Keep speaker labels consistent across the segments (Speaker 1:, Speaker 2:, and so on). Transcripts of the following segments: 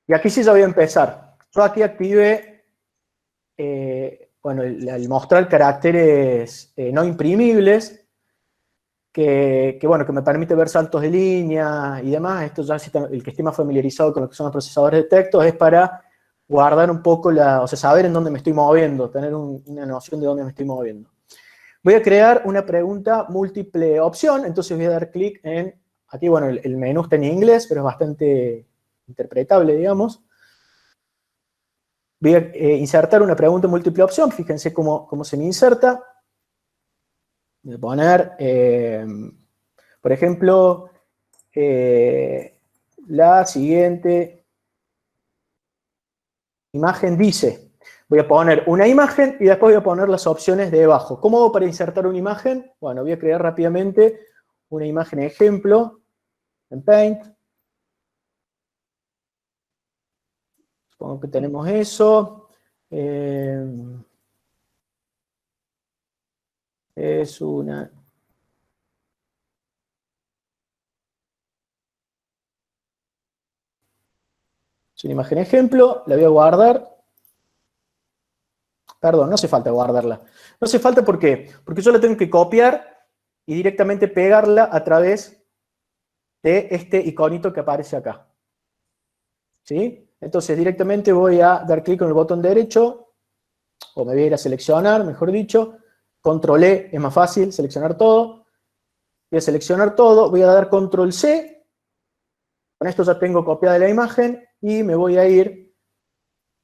Speaker 1: Y aquí sí ya voy a empezar. Yo aquí activé, bueno, el mostrar caracteres no imprimibles, bueno, que me permite ver saltos de línea y demás. Esto ya, el que esté más familiarizado con lo que son los procesadores de texto, es para guardar un poco o sea, saber en dónde me estoy moviendo, tener una noción de dónde me estoy moviendo. Voy a crear una pregunta múltiple opción, entonces voy a dar clic en, aquí, bueno, el menú está en inglés, pero es bastante interpretable, digamos. Voy a insertar una pregunta múltiple opción, fíjense cómo se me inserta. Voy a poner, por ejemplo, la siguiente imagen dice. Voy a poner una imagen y después voy a poner las opciones de debajo. ¿Cómo hago para insertar una imagen? Bueno, voy a crear rápidamente una imagen ejemplo en Paint. Supongo que tenemos eso. Es una imagen ejemplo, la voy a guardar. Perdón, no hace falta guardarla. No hace falta, ¿por qué? Porque yo la tengo que copiar y directamente pegarla a través de este iconito que aparece acá. ¿Sí? Entonces directamente voy a dar clic en el botón derecho, o me voy a ir a seleccionar, mejor dicho. Control E es más fácil, seleccionar todo. Voy a seleccionar todo, voy a dar Control C. Con esto ya tengo copiada la imagen y me voy a ir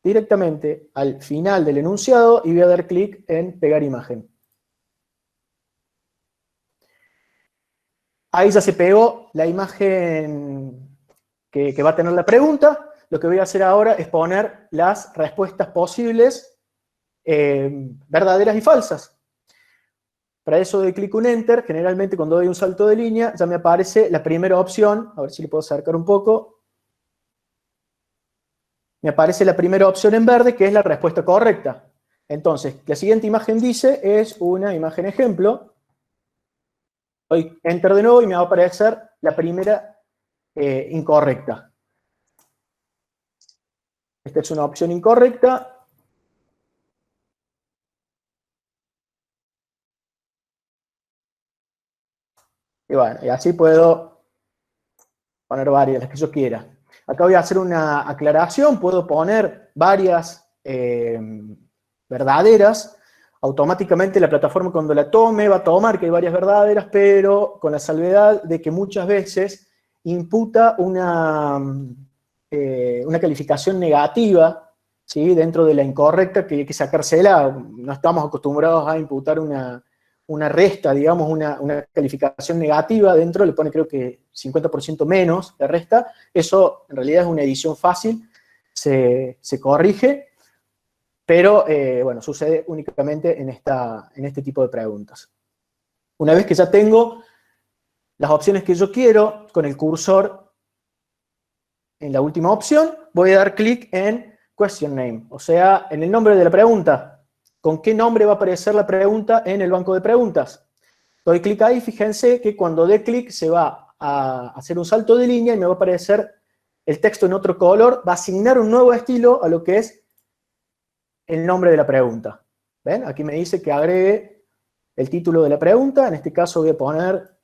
Speaker 1: directamente al final del enunciado y voy a dar clic en pegar imagen. Ahí ya se pegó la imagen que va a tener la pregunta. Lo que voy a hacer ahora es poner las respuestas posibles, verdaderas y falsas. Para eso doy clic en Enter. Generalmente cuando doy un salto de línea ya me aparece la primera opción. A ver si le puedo acercar un poco. Me aparece la primera opción en verde, que es la respuesta correcta. Entonces, la siguiente imagen dice, es una imagen ejemplo. Doy Enter de nuevo y me va a aparecer la primera incorrecta. Esta es una opción incorrecta. Y bueno, y así puedo poner varias, las que yo quiera. Acá voy a hacer una aclaración. Puedo poner varias verdaderas. Automáticamente la plataforma, cuando la tome, va a tomar que hay varias verdaderas, pero con la salvedad de que muchas veces imputa una calificación negativa, ¿sí?, dentro de la incorrecta, que hay que sacársela. No estamos acostumbrados a imputar una resta, digamos, una calificación negativa dentro, le pone creo que 50% menos de resta. Eso en realidad es una edición fácil, se corrige. Pero, bueno, sucede únicamente en este tipo de preguntas. Una vez que ya tengo las opciones que yo quiero, con el cursor en la última opción, voy a dar clic en Question Name, o sea, en el nombre de la pregunta. ¿Con qué nombre va a aparecer la pregunta en el banco de preguntas? Doy clic ahí, fíjense que cuando dé clic se va a hacer un salto de línea y me va a aparecer el texto en otro color, va a asignar un nuevo estilo a lo que es el nombre de la pregunta. ¿Ven? Aquí me dice que agregue el título de la pregunta. En este caso voy a poner,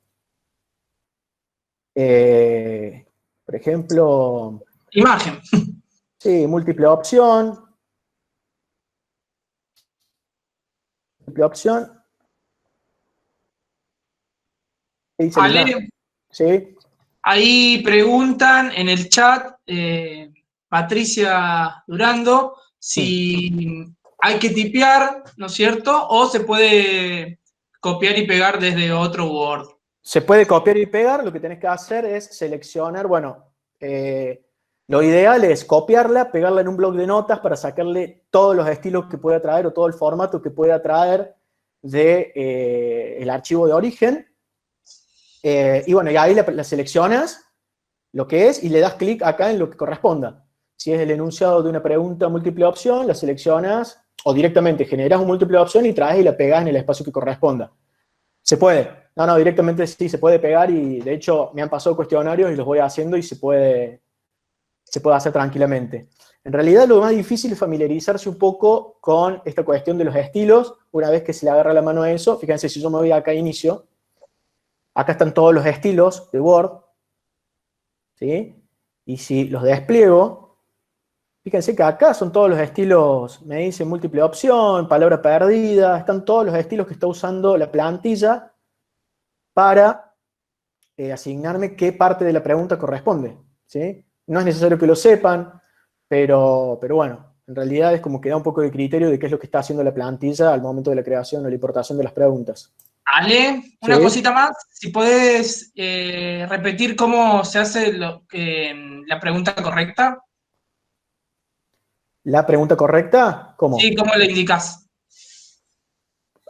Speaker 1: por ejemplo,
Speaker 2: imagen.
Speaker 1: Sí, múltiple opción. Múltiple opción. ¿Qué dice la imagen?
Speaker 2: Ale,
Speaker 1: ¿Sí?
Speaker 2: ahí preguntan en el chat, Patricia Durando, si hay que tipear, ¿no es cierto? O se puede copiar y pegar desde otro Word.
Speaker 1: Se puede copiar y pegar. Lo que tenés que hacer es seleccionar, bueno, lo ideal es copiarla, pegarla en un bloc de notas para sacarle todos los estilos que pueda traer o todo el formato que pueda traer de, el archivo de origen. Y bueno, y ahí la seleccionas lo que es y le das clic acá en lo que corresponda. Si es el enunciado de una pregunta múltiple opción, la seleccionas o directamente generas un múltiple opción y traes y la pegas en el espacio que corresponda. Se puede. No, directamente sí se puede pegar y de hecho me han pasado cuestionarios y los voy haciendo y se puede se puede hacer tranquilamente. En realidad lo más difícil es familiarizarse un poco con esta cuestión de los estilos. Una vez que se le agarra la mano a eso, fíjense, si yo me voy acá a inicio, acá están todos los estilos de Word, ¿sí? Y si los despliego, fíjense que acá son todos los estilos, me dice múltiple opción, palabra perdida, están todos los estilos que está usando la plantilla para asignarme qué parte de la pregunta corresponde, ¿sí? No es necesario que lo sepan, pero bueno, en realidad es como que da un poco de criterio de qué es lo que está haciendo la plantilla al momento de la creación o la importación de las preguntas.
Speaker 2: Ale, una
Speaker 1: ¿Sí?
Speaker 2: cosita más, si puedes repetir cómo se hace la pregunta correcta.
Speaker 1: La pregunta correcta,
Speaker 2: Sí,
Speaker 1: ¿cómo?
Speaker 2: ¿cómo le indicas?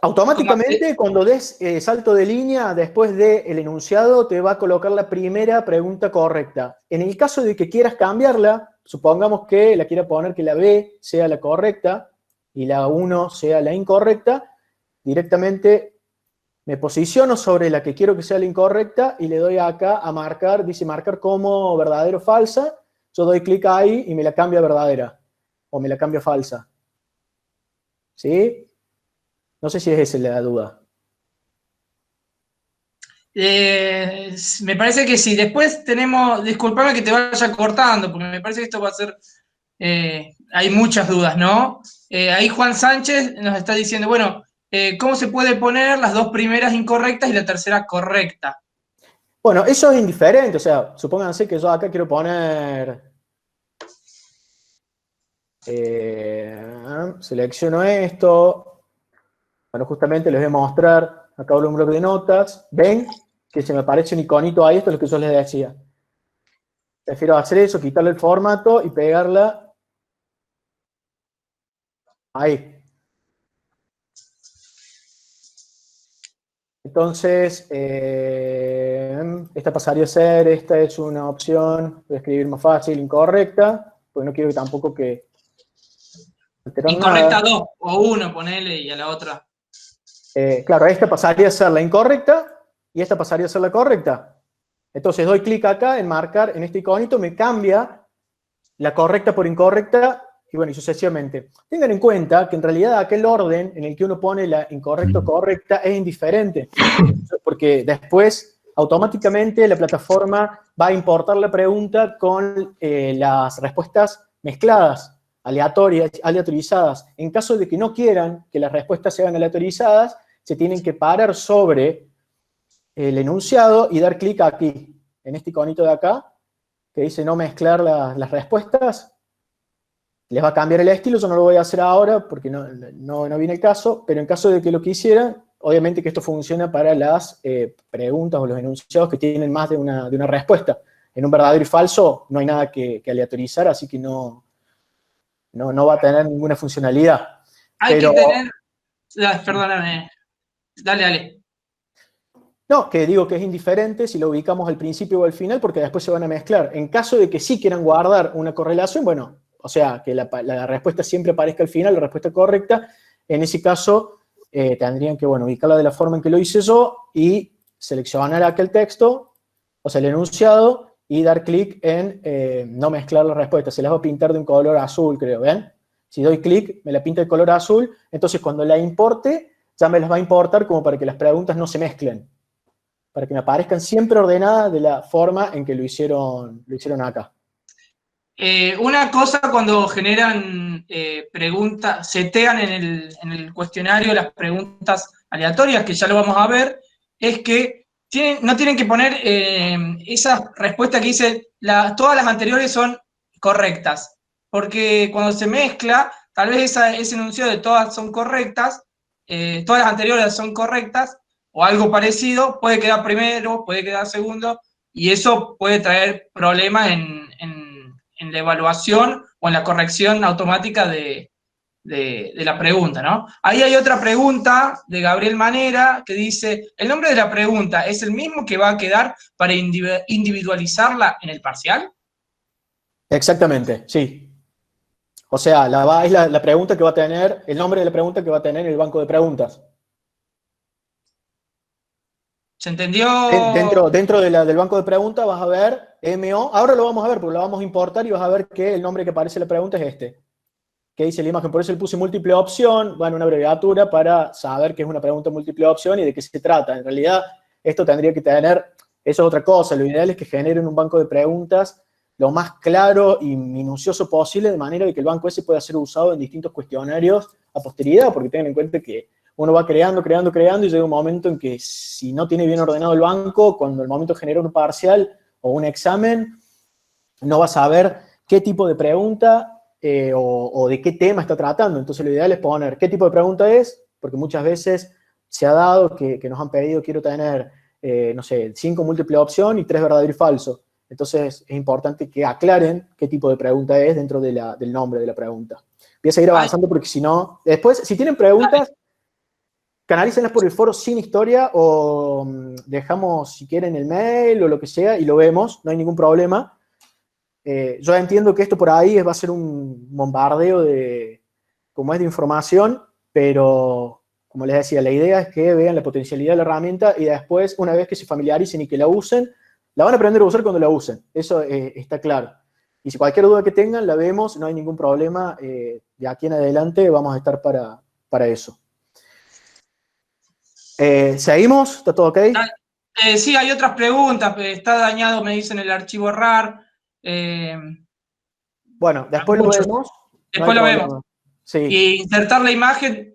Speaker 2: ¿Cómo
Speaker 1: Automáticamente, cuando des salto de línea, después del enunciado, te va a colocar la primera pregunta correcta. En el caso de que quieras cambiarla, supongamos que la quiera poner que la B sea la correcta y la 1 sea la incorrecta, directamente me posiciono sobre la que quiero que sea la incorrecta y le doy acá a marcar, dice marcar como verdadero o falsa, yo doy clic ahí y me la cambio a verdadera o me la cambio a falsa. ¿Sí? No sé si es esa la duda.
Speaker 2: Me parece que sí. Después tenemos, disculpame que te vaya cortando, porque me parece que esto va a ser, hay muchas dudas, ¿no? Ahí Juan Sánchez nos está diciendo, bueno, ¿cómo se puede poner las dos primeras incorrectas y la tercera correcta?
Speaker 1: Bueno, eso es indiferente, o sea, supónganse que yo acá quiero poner, selecciono esto, bueno, justamente les voy a mostrar, acá abro un bloque de notas, ven que se me aparece un iconito ahí, esto es lo que yo les decía. Prefiero hacer eso, quitarle el formato y pegarla ahí. Entonces, esta pasaría a ser, esta es una opción, voy a escribir más fácil, incorrecta, porque no quiero tampoco que alterar
Speaker 2: Incorrecta
Speaker 1: nada.
Speaker 2: 2 o 1, ponele, y a la otra.
Speaker 1: Claro, esta pasaría a ser la incorrecta y esta pasaría a ser la correcta. Entonces doy clic acá en marcar, en este iconito, me cambia la correcta por incorrecta y bueno, y sucesivamente. Tengan en cuenta que en realidad aquel orden en el que uno pone la incorrecta o correcta es indiferente, porque después automáticamente la plataforma va a importar la pregunta con las respuestas mezcladas, aleatorizadas. En caso de que no quieran que las respuestas sean aleatorizadas, se tienen que parar sobre el enunciado y dar clic aquí, en este iconito de acá, que dice no mezclar las respuestas. Les va a cambiar el estilo, yo no lo voy a hacer ahora porque no viene el caso, pero en caso de que lo quisieran, obviamente que esto funciona para las preguntas o los enunciados que tienen más de una respuesta. En un verdadero y falso no hay nada que aleatorizar, así que no va a tener ninguna funcionalidad.
Speaker 2: Hay
Speaker 1: Pero
Speaker 2: que tener, perdóname, dale, dale.
Speaker 1: no, que digo que es indiferente si lo ubicamos al principio o al final, porque después se van a mezclar. En caso de que sí quieran guardar una correlación, bueno, o sea, que la respuesta siempre aparezca al final, la respuesta correcta, en ese caso tendrían que, bueno, ubicarla de la forma en que lo hice yo y seleccionar aquel texto, o sea, el enunciado, y dar clic en no mezclar las respuestas. Se las va a pintar de un color azul, creo, ¿ven? Si doy clic, me la pinta de color azul, entonces cuando la importe, ya me las va a importar como para que las preguntas no se mezclen, para que me aparezcan siempre ordenadas de la forma en que lo hicieron acá.
Speaker 2: Una cosa cuando generan preguntas, setean en el cuestionario las preguntas aleatorias, que ya lo vamos a ver, es que no tienen que poner esa respuesta que dice todas las anteriores son correctas, porque cuando se mezcla, tal vez ese enunciado de todas son correctas, todas las anteriores son correctas, o algo parecido, puede quedar primero, puede quedar segundo, y eso puede traer problemas en la evaluación o en la corrección automática de la pregunta, ¿no? Ahí hay otra pregunta de Gabriel Manera que dice, ¿el nombre de la pregunta es el mismo que va a quedar para individualizarla en el parcial?
Speaker 1: Exactamente, sí. O sea, es la pregunta que va a tener, el nombre de la pregunta que va a tener el banco de preguntas.
Speaker 2: ¿Se entendió?
Speaker 1: Dentro del banco de preguntas vas a ver MO, ahora lo vamos a ver porque lo vamos a importar y vas a ver que el nombre que aparece en la pregunta es este. Que dice la imagen, por eso le puse múltiple opción, bueno, una abreviatura para saber que es una pregunta múltiple opción y de qué se trata. En realidad, esto tendría que tener, eso es otra cosa, lo ideal es que generen un banco de preguntas lo más claro y minucioso posible, de manera de que el banco ese pueda ser usado en distintos cuestionarios a posteridad, porque tengan en cuenta que uno va creando, y llega un momento en que si no tiene bien ordenado el banco, cuando el momento genera un parcial o un examen, no va a saber qué tipo de pregunta o de qué tema está tratando. Entonces lo ideal es poner qué tipo de pregunta es, porque muchas veces se ha dado que nos han pedido, quiero tener, no sé, 5 múltiple opción y 3 verdadero y falso. Entonces es importante que aclaren qué tipo de pregunta es dentro de del nombre de la pregunta. Voy a seguir avanzando porque si no, después, si tienen preguntas, canalícenlas por el foro sin historia o dejamos, si quieren, el mail o lo que sea y lo vemos, no hay ningún problema. Yo entiendo que esto por ahí va a ser un bombardeo como es de información, pero como les decía, la idea es que vean la potencialidad de la herramienta y después, una vez que se familiaricen y que la usen, la van a aprender a usar cuando la usen. Eso está claro. Y si cualquier duda que tengan, la vemos, no hay ningún problema. De aquí en adelante vamos a estar para eso. ¿Seguimos? ¿Está todo ok?
Speaker 2: Sí, hay otras preguntas. Está dañado, me dicen, el archivo RAR.
Speaker 1: Bueno, después lo vemos.
Speaker 2: Después lo vemos.
Speaker 1: Sí.
Speaker 2: Y insertar la imagen,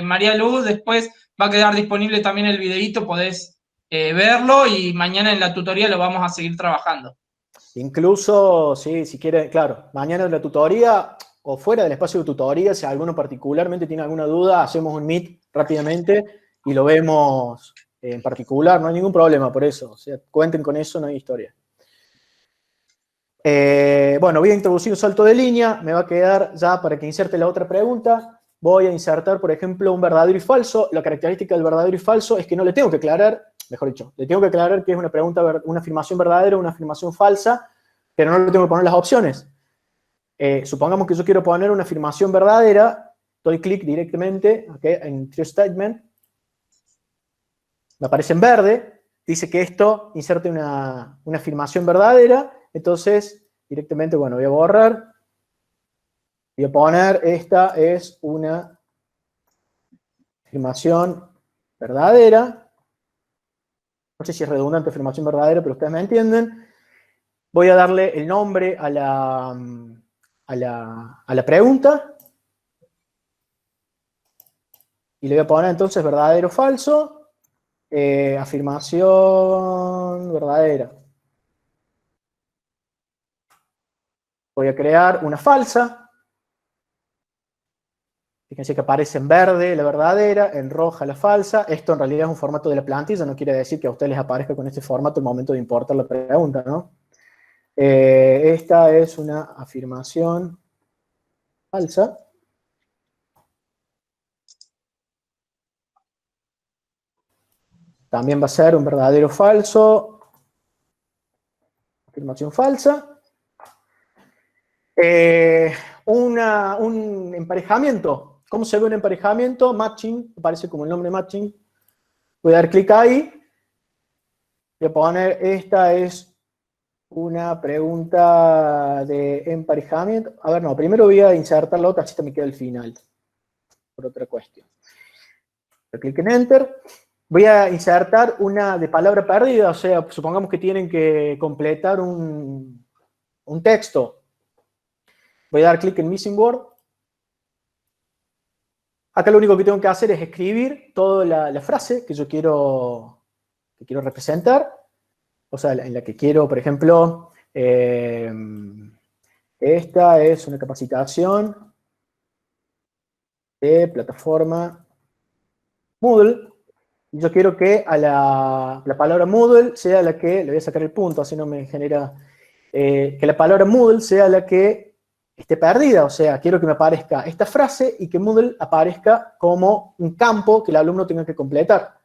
Speaker 2: María Luz, después va a quedar disponible también el videíto, podés verlo y mañana en la tutoría lo vamos a seguir trabajando.
Speaker 1: Incluso, sí, si quieren, claro, mañana en la tutoría o fuera del espacio de tutoría, si alguno particularmente tiene alguna duda, hacemos un meet rápidamente y lo vemos en particular, no hay ningún problema por eso, o sea, cuenten con eso, no hay historia. Bueno, voy a introducir un salto de línea, me va a quedar ya para que inserte la otra pregunta, voy a insertar, por ejemplo, un verdadero y falso. La característica del verdadero y falso es que no le tengo que aclarar, mejor dicho, le tengo que aclarar que es una pregunta, una afirmación verdadera o una afirmación falsa, pero no le tengo que poner las opciones. Supongamos que yo quiero poner una afirmación verdadera, doy clic directamente en True Statement, me aparece en verde, dice que esto inserte una afirmación verdadera, entonces directamente, bueno, voy a borrar, voy a poner, esta es una afirmación verdadera, no sé si es redundante afirmación verdadera, pero ustedes me entienden. Voy a darle el nombre a la pregunta, y le voy a poner entonces verdadero o falso, afirmación verdadera. Voy a crear una falsa. Fíjense que aparece en verde la verdadera, en roja la falsa. Esto en realidad es un formato de la plantilla, no quiere decir que a ustedes les aparezca con este formato al momento de importar la pregunta, ¿no? Esta es una afirmación falsa. También va a ser un verdadero o falso. Afirmación falsa. Un emparejamiento. ¿Cómo se ve un emparejamiento? Matching, aparece como el nombre matching. Voy a dar clic ahí. Voy a poner, esta es una pregunta de emparejamiento. A ver, no, primero voy a insertar la otra, así me queda el final. Por otra cuestión. Doy clic en Enter. Voy a insertar una de palabra perdida, o sea, supongamos que tienen que completar un texto. Voy a dar clic en Missing Word. Acá lo único que tengo que hacer es escribir toda la frase que yo quiero representar. O sea, en la que quiero, por ejemplo, esta es una capacitación de plataforma Moodle. Y yo quiero que a la palabra Moodle sea la que, le voy a sacar el punto, así no me genera, que la palabra Moodle sea la que esté perdida, o sea, quiero que me aparezca esta frase y que Moodle aparezca como un campo que el alumno tenga que completar.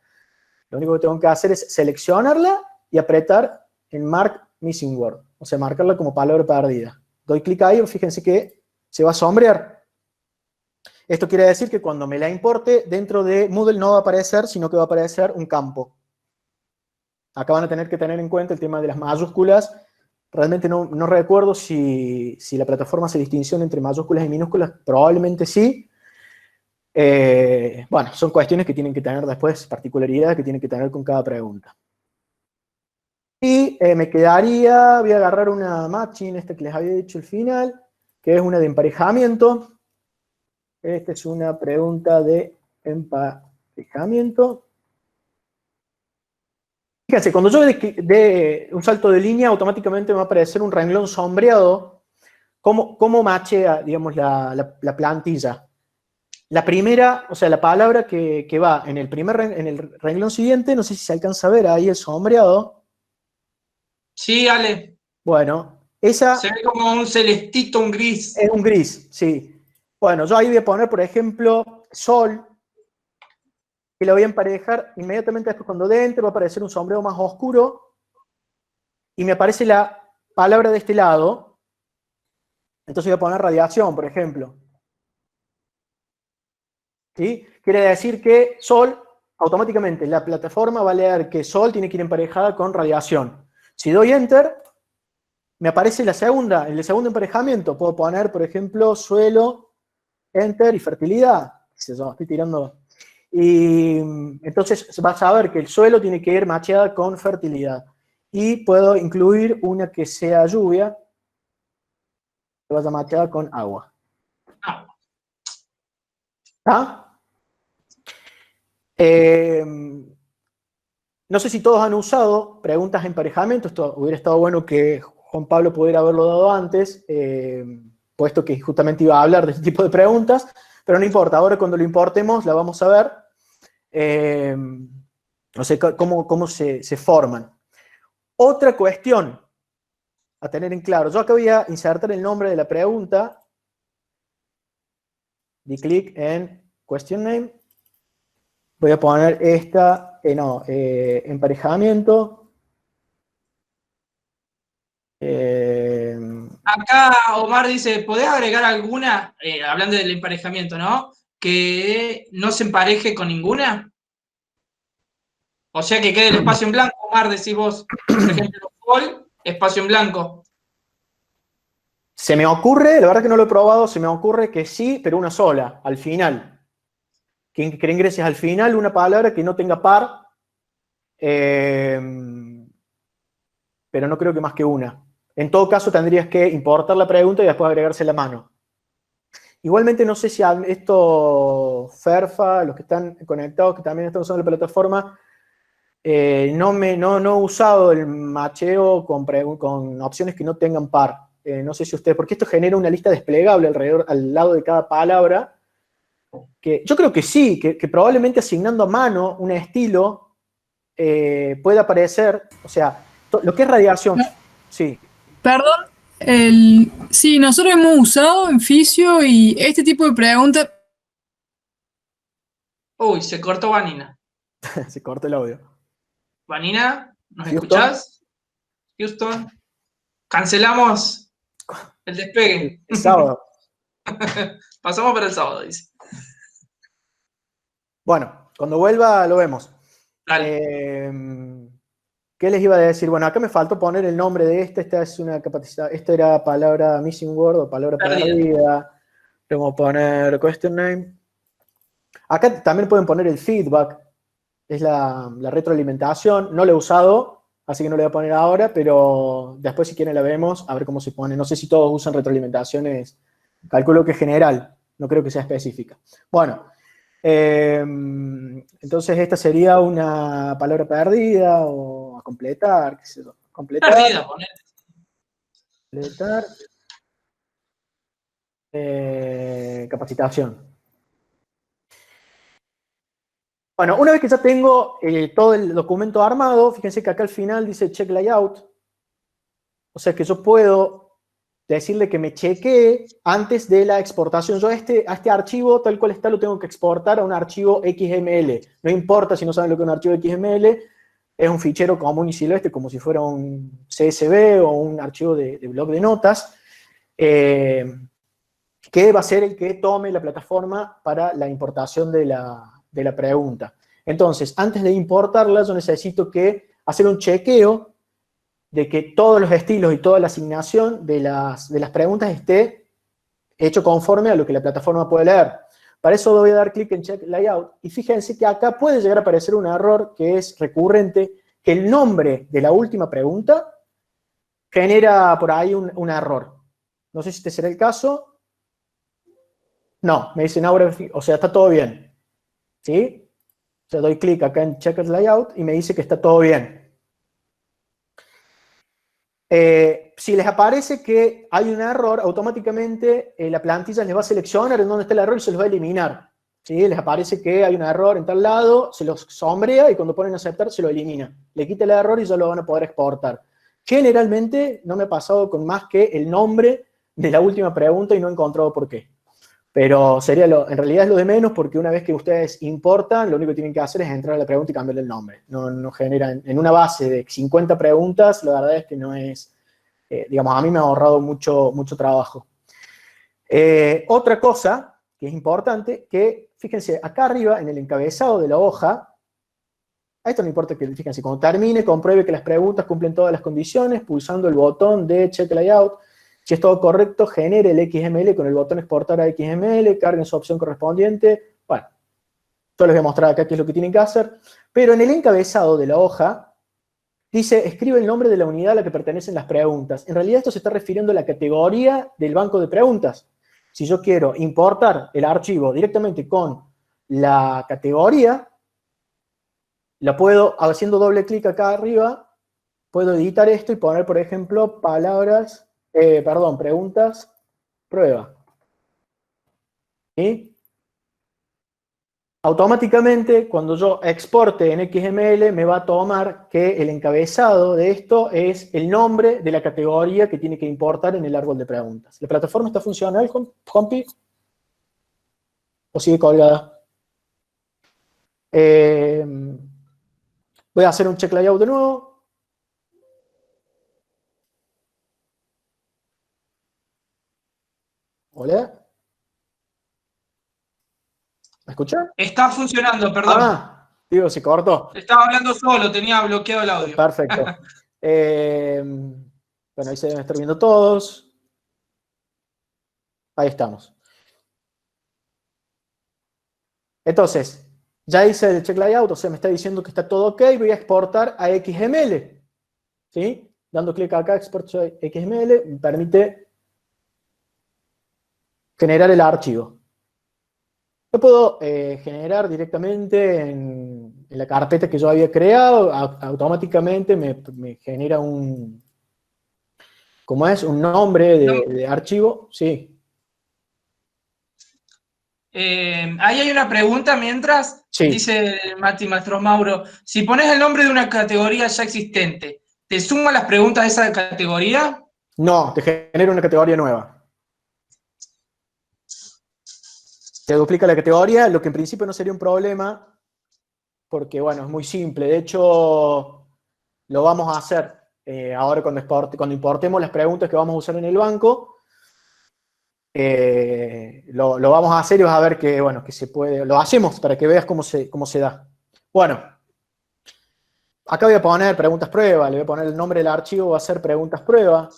Speaker 1: Lo único que tengo que hacer es seleccionarla y apretar en Mark Missing Word, o sea, marcarla como palabra perdida. Doy clic ahí, fíjense que se va a sombrear. Esto quiere decir que cuando me la importe, dentro de Moodle no va a aparecer, sino que va a aparecer un campo. Acá van a tener que tener en cuenta el tema de las mayúsculas, Realmente no recuerdo si la plataforma hace distinción entre mayúsculas y minúsculas, probablemente sí. Bueno, son cuestiones que tienen que tener después, particularidades que tienen que tener con cada pregunta. Y me quedaría, voy a agarrar una matching, esta que les había dicho al final, que es una de emparejamiento. Esta es una pregunta de emparejamiento. Fíjense, cuando yo dé un salto de línea, automáticamente me va a aparecer un renglón sombreado. ¿Cómo machea, digamos, la plantilla? La primera, o sea, la palabra que va en el renglón siguiente, no sé si se alcanza a ver ahí el sombreado.
Speaker 2: Sí, Ale.
Speaker 1: Bueno,
Speaker 2: Se
Speaker 1: esa
Speaker 2: ve como un celestito, un gris.
Speaker 1: es un gris, sí. Bueno, yo ahí voy a poner, por ejemplo, sol, que lo voy a emparejar inmediatamente después cuando dé enter, va a aparecer un sombreado más oscuro, y me aparece la palabra de este lado. Entonces voy a poner radiación, por ejemplo. ¿Sí? Quiere decir que sol, automáticamente la plataforma va a leer que sol tiene que ir emparejada con radiación. Si doy enter, me aparece el segundo emparejamiento. Puedo poner, por ejemplo, suelo, enter y fertilidad. Estoy tirando. Y entonces vas a ver que el suelo tiene que ir macheada con fertilidad. Y puedo incluir una que sea lluvia, que vaya macheada con agua.
Speaker 2: Ah,
Speaker 1: ¿Ah? No sé si todos han usado preguntas de emparejamiento. Esto hubiera estado bueno que Juan Pablo pudiera haberlo dado antes, puesto que justamente iba a hablar de este tipo de preguntas, pero no importa, ahora cuando lo importemos la vamos a ver. No sé cómo se forman. Otra cuestión a tener en claro. Yo acá voy a insertar el nombre de la pregunta. Di clic en question name. Voy a poner esta, emparejamiento.
Speaker 2: acá Omar dice, ¿podés agregar alguna, hablando del emparejamiento, ¿no? Que no se empareje con ninguna. O sea que quede el espacio en blanco, Omar, decís vos. Por ejemplo, sol, espacio en blanco.
Speaker 1: Se me ocurre, la verdad que no lo he probado, se me ocurre que sí, pero una sola, al final. Que ingreses al final una palabra que no tenga par, pero no creo que más que una. En todo caso, tendrías que importar la pregunta y después agregarse la mano. Igualmente, no sé si esto, Ferfa, los que están conectados, que también están usando la plataforma, no he usado el macheo con opciones que no tengan par. No sé si ustedes, porque esto genera una lista desplegable al lado de cada palabra, que yo creo que sí, que probablemente asignando a mano un estilo pueda aparecer, o sea, lo que es radiación, sí.
Speaker 3: Perdón, sí, nosotros hemos usado en Fisio y este tipo de preguntas.
Speaker 2: Uy, se cortó Vanina.
Speaker 1: Se corta el audio.
Speaker 2: Vanina, ¿nos
Speaker 1: Houston.
Speaker 2: escuchás? Houston. Cancelamos el despegue.
Speaker 1: El sábado.
Speaker 2: Pasamos para el sábado, dice.
Speaker 1: Bueno, cuando vuelva lo vemos.
Speaker 2: Dale.
Speaker 1: ¿Qué les iba a decir? Bueno, acá me faltó poner el nombre de esta es una capacidad, esta era palabra missing word o palabra perdida. Tengo que poner question name. Acá también pueden poner el feedback, es la retroalimentación. No la he usado, así que no la voy a poner ahora, pero después si quieren la vemos, a ver cómo se pone. No sé si todos usan retroalimentaciones, calculo que general, no creo que sea específica. Bueno, entonces esta sería una palabra perdida o a completar, qué sé yo. Completar.
Speaker 2: Perdida, ponete.
Speaker 1: Completar. Capacitación. Bueno, una vez que ya tengo todo el documento armado, fíjense que acá al final dice check layout. O sea que yo puedo decirle que me chequee antes de la exportación. Yo a este archivo, tal cual está, lo tengo que exportar a un archivo XML. No importa si no saben lo que es un archivo XML, es un fichero común y silvestre, como si fuera un CSV o un archivo de blog de notas, que va a ser el que tome la plataforma para la importación de la pregunta. Entonces, antes de importarla, yo necesito hacer un chequeo de que todos los estilos y toda la asignación de las preguntas esté hecho conforme a lo que la plataforma puede leer. Para eso voy a dar clic en Check Layout, y fíjense que acá puede llegar a aparecer un error que es recurrente, que el nombre de la última pregunta genera por ahí un error. No sé si este será el caso. No, me dicen ahora, o sea, está todo bien. ¿Sí? O sea, doy clic acá en Check Layout y me dice que está todo bien. Si les aparece que hay un error, automáticamente la plantilla les va a seleccionar en dónde está el error y se los va a eliminar. ¿Sí? Les aparece que hay un error en tal lado, se los sombrea y cuando ponen aceptar se lo elimina. Le quita el error y ya lo van a poder exportar. Generalmente no me ha pasado con más que el nombre de la última pregunta y no he encontrado por qué. Pero sería en realidad es lo de menos, porque una vez que ustedes importan, lo único que tienen que hacer es entrar a la pregunta y cambiarle el nombre. No generan, en una base de 50 preguntas, la verdad es que no es, digamos, a mí me ha ahorrado mucho trabajo. Otra cosa que es importante, que fíjense, acá arriba, en el encabezado de la hoja, a esto no importa que, fíjense, cuando termine, compruebe que las preguntas cumplen todas las condiciones, pulsando el botón de Check Layout. Si es todo correcto, genere el XML con el botón exportar a XML, carguen su opción correspondiente. Bueno, yo les voy a mostrar acá qué es lo que tienen que hacer. Pero en el encabezado de la hoja, dice, escribe el nombre de la unidad a la que pertenecen las preguntas. En realidad esto se está refiriendo a la categoría del banco de preguntas. Si yo quiero importar el archivo directamente con la categoría, la puedo, haciendo doble clic acá arriba, puedo editar esto y poner, por ejemplo, preguntas, prueba. ¿Sí? Automáticamente, cuando yo exporte en XML, me va a tomar que el encabezado de esto es el nombre de la categoría que tiene que importar en el árbol de preguntas. ¿La plataforma está funcional, compi? ¿O sigue colgada? Voy a hacer un check layout de nuevo. Hola. ¿Me escuchan?
Speaker 2: Está funcionando, perdón.
Speaker 1: Ah, digo, se cortó.
Speaker 2: Estaba hablando solo, tenía bloqueado el audio.
Speaker 1: Perfecto. Bueno, ahí se deben estar viendo todos. Ahí estamos. Entonces, ya hice el check layout, o sea, me está diciendo que está todo ok, voy a exportar a XML. ¿Sí? Dando clic acá, Export to XML, me permite generar el archivo. Lo puedo generar directamente en la carpeta que yo había creado, automáticamente me genera un, ¿cómo es? Un nombre de archivo, sí.
Speaker 2: Ahí hay una pregunta mientras,
Speaker 1: Sí.
Speaker 2: dice Mati Maestro Mauro, si pones el nombre de una categoría ya existente, ¿te suma las preguntas de esa categoría?
Speaker 1: No, te genera una categoría nueva. Te duplica la categoría, lo que en principio no sería un problema, porque bueno, es muy simple. De hecho, lo vamos a hacer ahora cuando importemos las preguntas que vamos a usar en el banco. Lo vamos a hacer y vas a ver que, bueno, que se puede. Lo hacemos para que veas cómo se da. Bueno, acá voy a poner preguntas prueba, le voy a poner el nombre del archivo, va a ser preguntas prueba.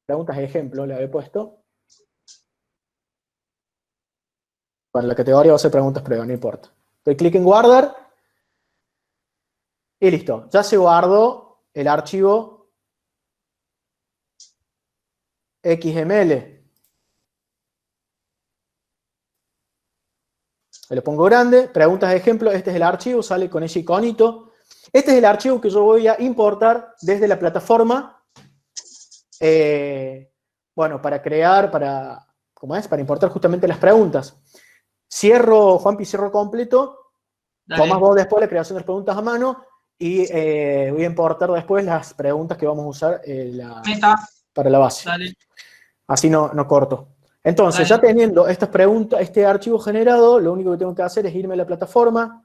Speaker 1: Preguntas ejemplo, le había puesto. Para la categoría va a ser preguntas prueba, no importa. Doy clic en guardar. Y listo, ya se guardó el archivo XML. Le pongo grande, preguntas de ejemplo, este es el archivo, sale con ese iconito. Este es el archivo que yo voy a importar desde la plataforma, bueno, ¿cómo es? Para importar justamente las preguntas. Cierro, Juanpi, cierro completo.
Speaker 2: Dale.
Speaker 1: Tomás vos después la creación de las preguntas a mano y voy a importar después las preguntas que vamos a usar para la base.
Speaker 2: Dale.
Speaker 1: Así no corto. Entonces,
Speaker 2: Dale.
Speaker 1: ya teniendo estas preguntas, este archivo generado, lo único que tengo que hacer es irme a la plataforma.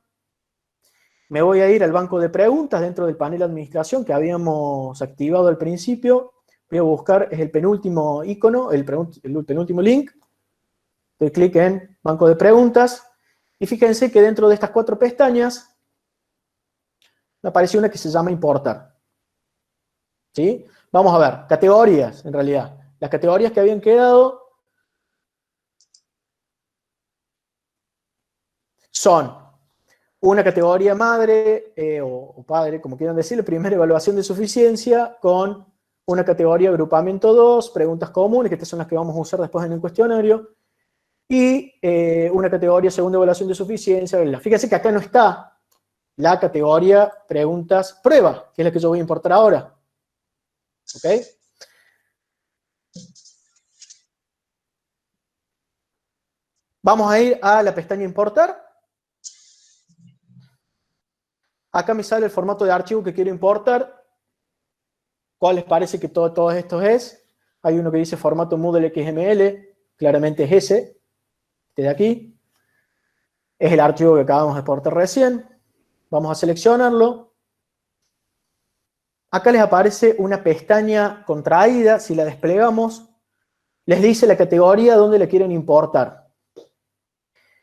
Speaker 1: Me voy a ir al banco de preguntas dentro del panel de administración que habíamos activado al principio. Voy a buscar, es el penúltimo icono, el penúltimo link. Doy clic en banco de preguntas. Y fíjense que dentro de estas 4 pestañas me aparece una que se llama importar. ¿sí? Vamos a ver, categorías, en realidad. Las categorías que habían quedado son una categoría madre o padre, como quieran decirlo, primera evaluación de suficiencia, con una categoría agrupamiento 2, preguntas comunes, que estas son las que vamos a usar después en el cuestionario, y una categoría segunda evaluación de suficiencia. Fíjense que acá no está la categoría preguntas prueba, que es la que yo voy a importar ahora. ¿Ok? Vamos a ir a la pestaña importar. Acá me sale el formato de archivo que quiero importar. ¿Cuál les parece que todos estos es? Hay uno que dice formato Moodle XML, claramente es ese, este de aquí. Es el archivo que acabamos de exportar recién. Vamos a seleccionarlo. Acá les aparece una pestaña contraída. Si la desplegamos, les dice la categoría donde la quieren importar.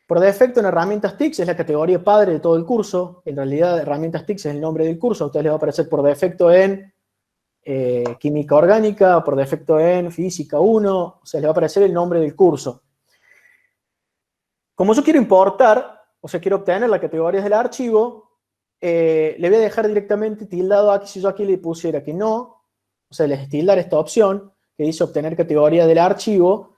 Speaker 1: Por defecto en herramientas TICS es la categoría padre de todo el curso. En realidad herramientas TICS es el nombre del curso. A ustedes les va a aparecer por defecto en química orgánica, por defecto en física 1. O sea, les va a aparecer el nombre del curso. Como yo quiero importar, o sea, quiero obtener las categorías del archivo, le voy a dejar directamente tildado aquí. Si yo aquí le pusiera que no, o sea, les tildar esta opción que dice obtener categoría del archivo,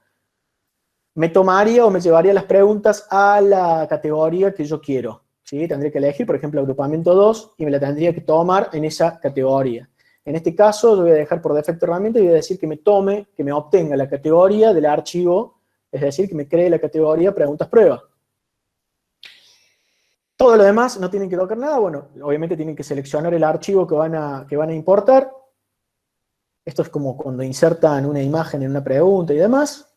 Speaker 1: me tomaría o me llevaría las preguntas a la categoría que yo quiero. ¿Sí? Tendría que elegir, por ejemplo, agrupamiento 2 y me la tendría que tomar en esa categoría. En este caso, yo voy a dejar por defecto herramienta y voy a decir que me tome, que me obtenga la categoría del archivo, es decir, que me cree la categoría preguntas prueba. Todo lo demás no tienen que tocar nada. Bueno, obviamente tienen que seleccionar el archivo que van a importar. Esto es como cuando insertan una imagen en una pregunta y demás.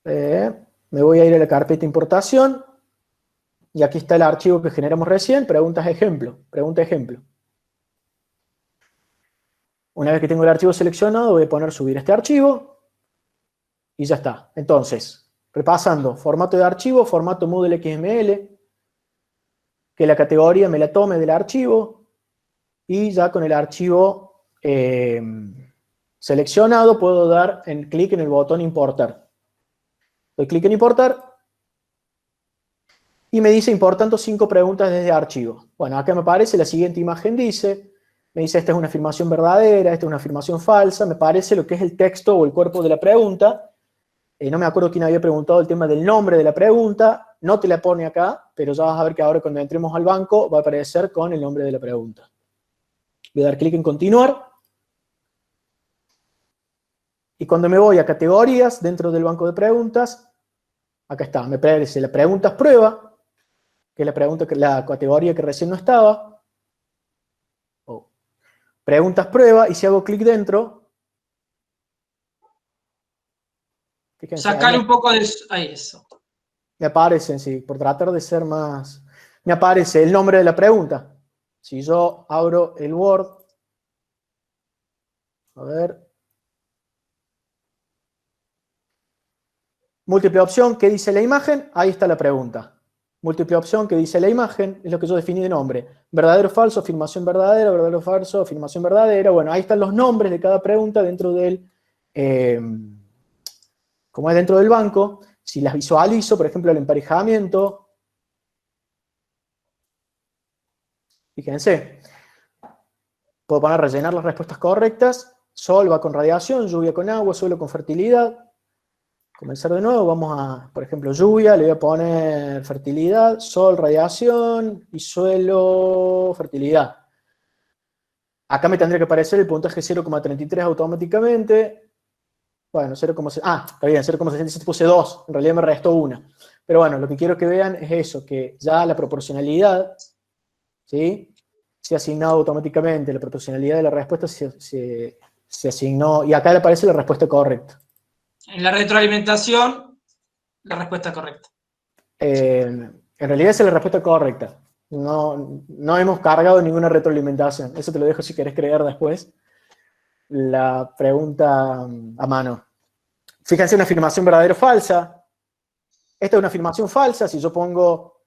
Speaker 1: Me voy a ir a la carpeta importación y aquí está el archivo que generamos recién, preguntas ejemplo, pregunta ejemplo. Una vez que tengo el archivo seleccionado voy a poner subir este archivo y ya está. Entonces, repasando, formato de archivo, formato Moodle XML, que la categoría me la tome del archivo y ya con el archivo seleccionado puedo dar clic en el botón importar. Doy clic en importar y me dice importando 5 preguntas desde archivo. Bueno, acá me aparece la siguiente imagen, me dice esta es una afirmación verdadera, esta es una afirmación falsa, me parece lo que es el texto o el cuerpo de la pregunta. No me acuerdo quién había preguntado el tema del nombre de la pregunta, no te la pone acá, pero ya vas a ver que ahora cuando entremos al banco va a aparecer con el nombre de la pregunta. Voy a dar clic en continuar. Y cuando me voy a categorías dentro del banco de preguntas, acá está, me aparece la preguntas prueba, que es la categoría que recién no estaba. Preguntas prueba, y si hago clic dentro, fíjense,
Speaker 2: Sacar un poco de... Ahí, eso.
Speaker 1: Me aparecen, sí, por tratar de ser más... Me aparece el nombre de la pregunta. Si yo abro el Word, a ver... Múltiple opción, ¿qué dice la imagen? Ahí está la pregunta. Múltiple opción, ¿qué dice la imagen? Es lo que yo definí de nombre. Verdadero o falso, afirmación verdadera, verdadero o falso, afirmación verdadera. Bueno, ahí están los nombres de cada pregunta dentro del... como es dentro del banco. Si las visualizo, por ejemplo, el emparejamiento. Fíjense. Puedo poner rellenar las respuestas correctas. Sol va con radiación, lluvia con agua, suelo con fertilidad. Comenzar de nuevo, vamos a, por ejemplo, lluvia, le voy a poner fertilidad, sol, radiación y suelo, fertilidad. Acá me tendría que aparecer el puntaje 0,33 automáticamente. Bueno, 0,7, está bien, 0,67 puse 2, en realidad me restó 1. Pero bueno, lo que quiero que vean es eso, que ya la proporcionalidad, ¿sí?, se ha asignado automáticamente, la proporcionalidad de la respuesta se asignó, y acá le aparece la respuesta correcta.
Speaker 2: En la retroalimentación, la respuesta correcta.
Speaker 1: En realidad esa es la respuesta correcta. No hemos cargado ninguna retroalimentación. Eso te lo dejo si querés creer después. La pregunta a mano. Fíjense, una afirmación verdadera o falsa. Esta es una afirmación falsa. Si yo pongo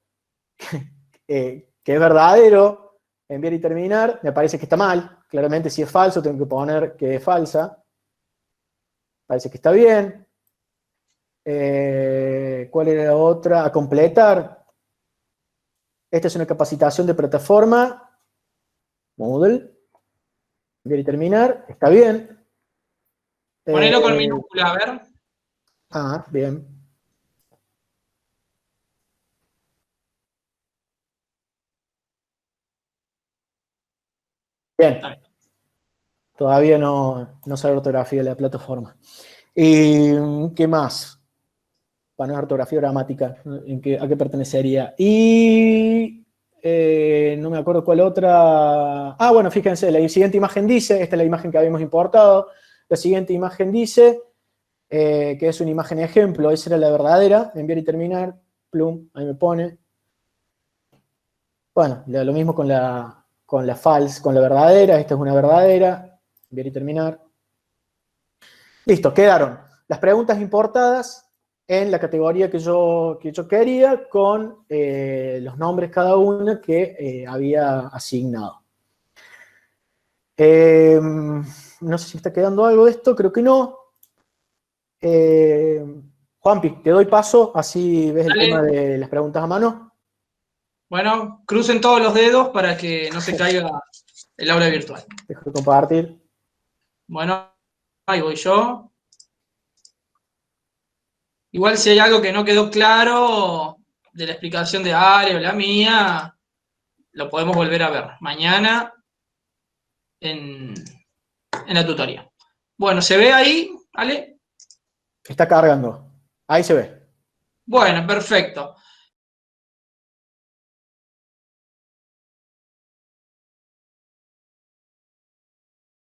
Speaker 1: que es verdadero, enviar y terminar, me parece que está mal, Claramente si es falso tengo que poner que es falsa. Parece que está bien. ¿Cuál era la otra? A completar. Esta es una capacitación de plataforma. Moodle. Enviar y terminar. Está bien.
Speaker 2: Ponelo con minúscula, a ver.
Speaker 1: Bien. Bien. Todavía no sale la ortografía de la plataforma. ¿Y qué más? Para no es ortografía gramática, ¿a qué pertenecería? Y no me acuerdo cuál otra. Bueno, fíjense, la siguiente imagen dice, esta es la imagen que habíamos importado, la siguiente imagen dice, que es una imagen ejemplo, esa era la verdadera, enviar y terminar, plum, ahí me pone. Bueno, lo mismo con la false, con la verdadera, esta es una verdadera, enviar y terminar. Listo, quedaron las preguntas importadas en la categoría que yo quería, con los nombres cada una que había asignado. No sé si está quedando algo de esto, creo que no. Juanpi, te doy paso, así ves el tema de las preguntas a mano.
Speaker 2: Bueno, crucen todos los dedos para que no se caiga el aula virtual.
Speaker 1: Dejo de compartir.
Speaker 2: Bueno, ahí voy yo. Igual si hay algo que no quedó claro de la explicación de Ale o la mía, lo podemos volver a ver mañana en la tutoría. Bueno, ¿se ve ahí, Ale?
Speaker 1: Está cargando. Ahí se ve.
Speaker 2: Bueno, perfecto.